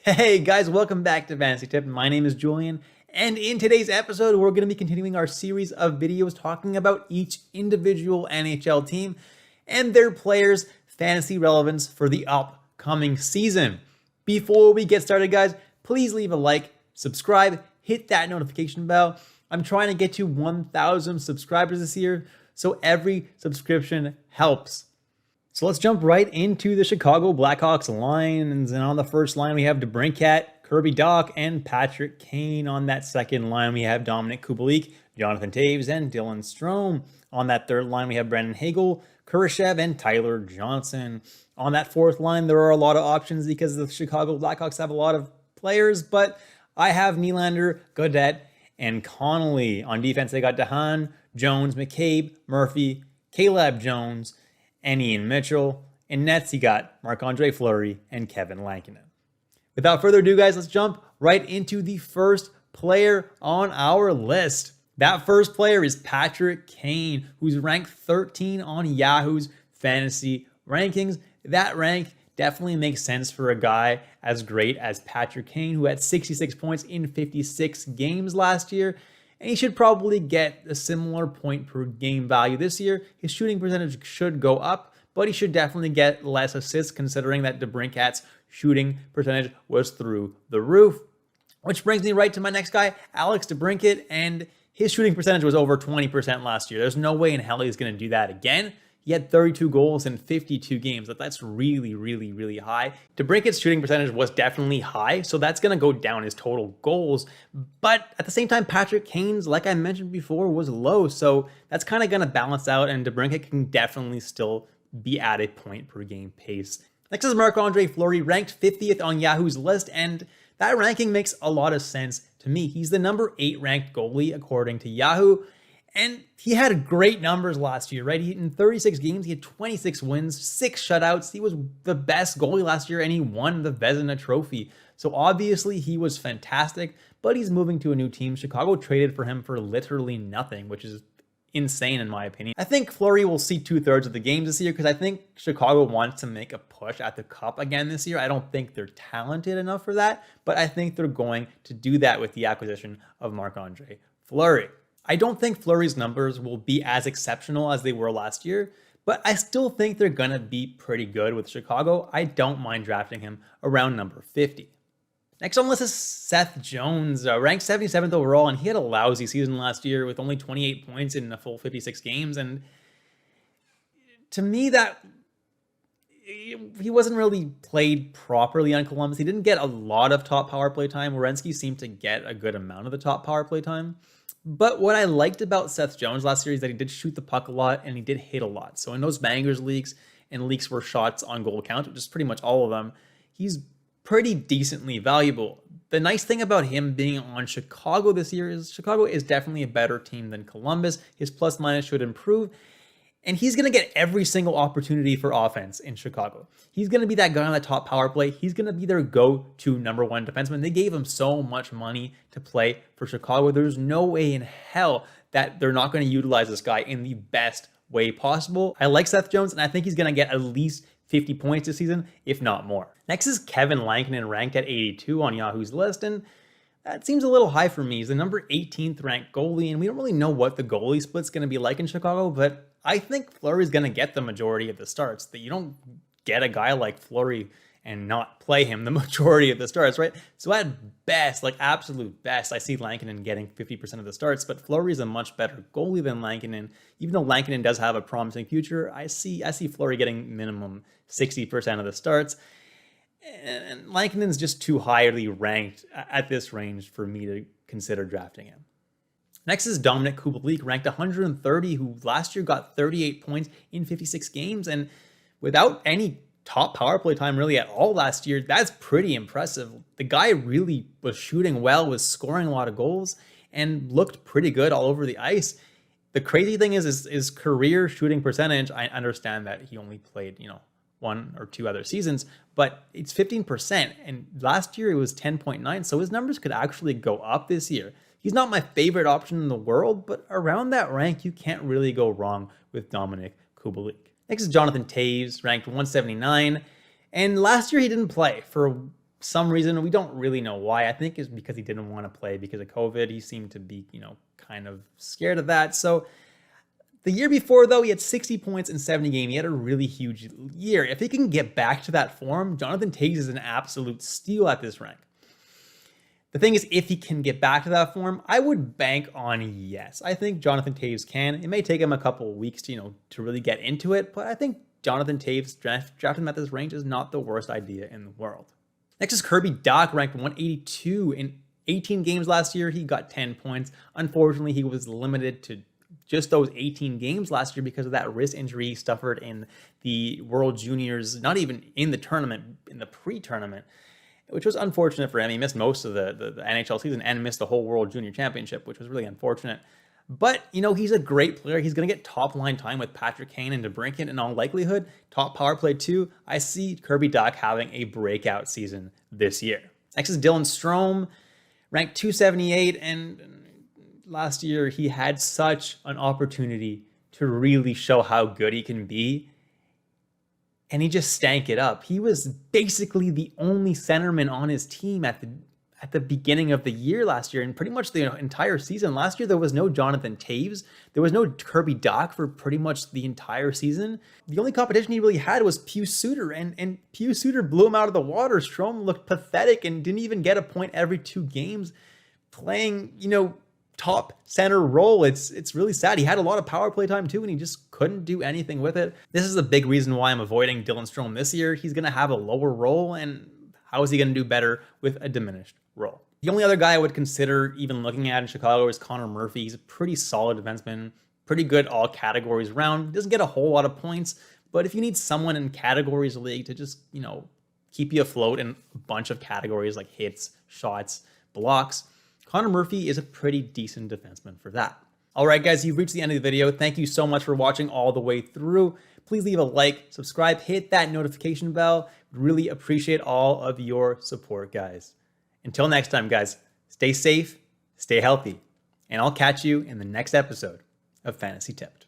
Hey guys, welcome back to Fantasy Tip. My name is Julian, and in today's episode, we're going to be continuing our series of videos talking about each individual NHL team and their players' fantasy relevance for the upcoming season. Before we get started, guys, please leave a like, subscribe, hit that notification bell. I'm trying to get to 1,000 subscribers this year, so every subscription helps. So let's jump right into the Chicago Blackhawks lines. And on the first line, we have DeBrincat, Kirby Dach, and Patrick Kane. On that second line, we have Dominik Kubalik, Jonathan Toews, and Dylan Strome. On that third line, we have Brendan Hagel, Kurashev, and Tyler Johnson. On that fourth line, there are a lot of options because the Chicago Blackhawks have a lot of players, but I have Nylander, Gaudette, and Connolly. On defense, they got DeHaan, Jones, McCabe, Murphy, Caleb Jones, and Ian Mitchell. In nets, you got Marc-Andre Fleury and Kevin Lankinen. Without further ado, guys, let's jump right into the first player on our list. That first player is Patrick Kane, who's ranked 13 on Yahoo's fantasy rankings. That rank definitely makes sense for a guy as great as Patrick Kane, who had 66 points in 56 games last year. And he should probably get a similar point per game value this year. His shooting percentage should go up, but he should definitely get less assists considering that DeBrincat's shooting percentage was through the roof. Which brings me right to my next guy, Alex DeBrincat, and his shooting percentage was over 20% last year. There's no way in hell he's going to do that again. He had 32 goals in 52 games. That's really, really, really high. DeBrincat's shooting percentage was definitely high, so that's going to go down his total goals. But at the same time, Patrick Kane's, like I mentioned before, was low, so that's kind of going to balance out, and DeBrincat can definitely still be at a point per game pace. Next is Marc-Andre Fleury, ranked 50th on Yahoo's list, and that ranking makes a lot of sense to me. He's the number 8 ranked goalie according to Yahoo. And he had great numbers last year, right? In 36 games, he had 26 wins, 6 shutouts. He was the best goalie last year, and he won the Vezina Trophy. So obviously, he was fantastic, but he's moving to a new team. Chicago traded for him for literally nothing, which is insane in my opinion. I think Fleury will see 2/3 of the games this year because I think Chicago wants to make a push at the Cup again this year. I don't think they're talented enough for that, but I think they're going to do that with the acquisition of Marc-Andre Fleury. I don't think Fleury's numbers will be as exceptional as they were last year, but I still think they're going to be pretty good with Chicago. I don't mind drafting him around number 50. Next on the list is Seth Jones, ranked 77th overall, and he had a lousy season last year with only 28 points in a full 56 games. And to me, that he wasn't really played properly on Columbus. He didn't get a lot of top power play time. Werenski seemed to get a good amount of the top power play time. But what I liked about Seth Jones last year is that he did shoot the puck a lot and he did hit a lot. So in those bangers leagues and leagues where shots on goal count, which is pretty much all of them, he's pretty decently valuable. The nice thing about him being on Chicago this year is Chicago is definitely a better team than Columbus. His plus minus should improve. And he's going to get every single opportunity for offense in Chicago. He's going to be that guy on the top power play. He's going to be their go-to number 1 defenseman. They gave him so much money to play for Chicago. There's no way in hell that they're not going to utilize this guy in the best way possible. I like Seth Jones, and I think he's going to get at least 50 points this season, if not more. Next is Kevin Lankinen, ranked at 82 on Yahoo's list, and that seems a little high for me. He's the number 18th ranked goalie, and we don't really know what the goalie split's going to be like in Chicago, but I think Fleury's going to get the majority of the starts. That you don't get a guy like Fleury and not play him the majority of the starts, right? So at best, like absolute best, I see Lankinen getting 50% of the starts, but Fleury's a much better goalie than Lankinen. Even though Lankinen does have a promising future, I see Fleury getting minimum 60% of the starts. And Lankinen's just too highly ranked at this range for me to consider drafting him. Next is Dominik Kubalik, ranked 130, who last year got 38 points in 56 games. And without any top power play time really at all last year, that's pretty impressive. The guy really was shooting well, was scoring a lot of goals, and looked pretty good all over the ice. The crazy thing is his career shooting percentage. I understand that he only played, 1 or 2 other seasons, but it's 15%. And last year it was 10.9. So his numbers could actually go up this year. He's not my favorite option in the world, but around that rank, you can't really go wrong with Dominik Kubalik. Next is Jonathan Toews, ranked 179. And last year he didn't play for some reason. We don't really know why. I think it's because he didn't want to play because of COVID. He seemed to be, kind of scared of that. So the year before, though, he had 60 points in 70 games. He had a really huge year. If he can get back to that form, Jonathan Toews is an absolute steal at this rank. The thing is, if he can get back to that form, I would bank on yes. I think Jonathan Toews can. It may take him a couple of weeks to really get into it, but I think Jonathan Toews, drafting him at this range is not the worst idea in the world. Next is Kirby Dach, ranked 182 in 18 games last year. He got 10 points. Unfortunately, he was limited to just those 18 games last year because of that wrist injury he suffered in the World Juniors, not even in the tournament, in the pre-tournament, which was unfortunate for him. He missed most of the NHL season and missed the whole World Junior Championship, which was really unfortunate. But, he's a great player. He's going to get top-line time with Patrick Kane and DeBrincat in all likelihood. Top power play, too. I see Kirby Dach having a breakout season this year. Next is Dylan Strome, ranked 278, and last year he had such an opportunity to really show how good he can be, and he just stank it up. He was basically the only centerman on his team at the beginning of the year last year, and pretty much the entire season. Last year, there was no Jonathan Toews. There was no Kirby Dach for pretty much the entire season. The only competition he really had was Pius Suter, and Pius Suter blew him out of the water. Strome looked pathetic and didn't even get a point every 2 games playing, top center role. It's really sad. He had a lot of power play time too, and he just couldn't do anything with it. This is a big reason why I'm avoiding Dylan Strome this year. He's going to have a lower role, and how is he going to do better with a diminished role? The only other guy I would consider even looking at in Chicago is Connor Murphy. He's a pretty solid defenseman, pretty good all categories around. Doesn't get a whole lot of points, but if you need someone in categories league to just, keep you afloat in a bunch of categories like hits, shots, blocks, Connor Murphy is a pretty decent defenseman for that. All right, guys, you've reached the end of the video. Thank you so much for watching all the way through. Please leave a like, subscribe, hit that notification bell. Really appreciate all of your support, guys. Until next time, guys, stay safe, stay healthy, and I'll catch you in the next episode of Fantasy Tipped.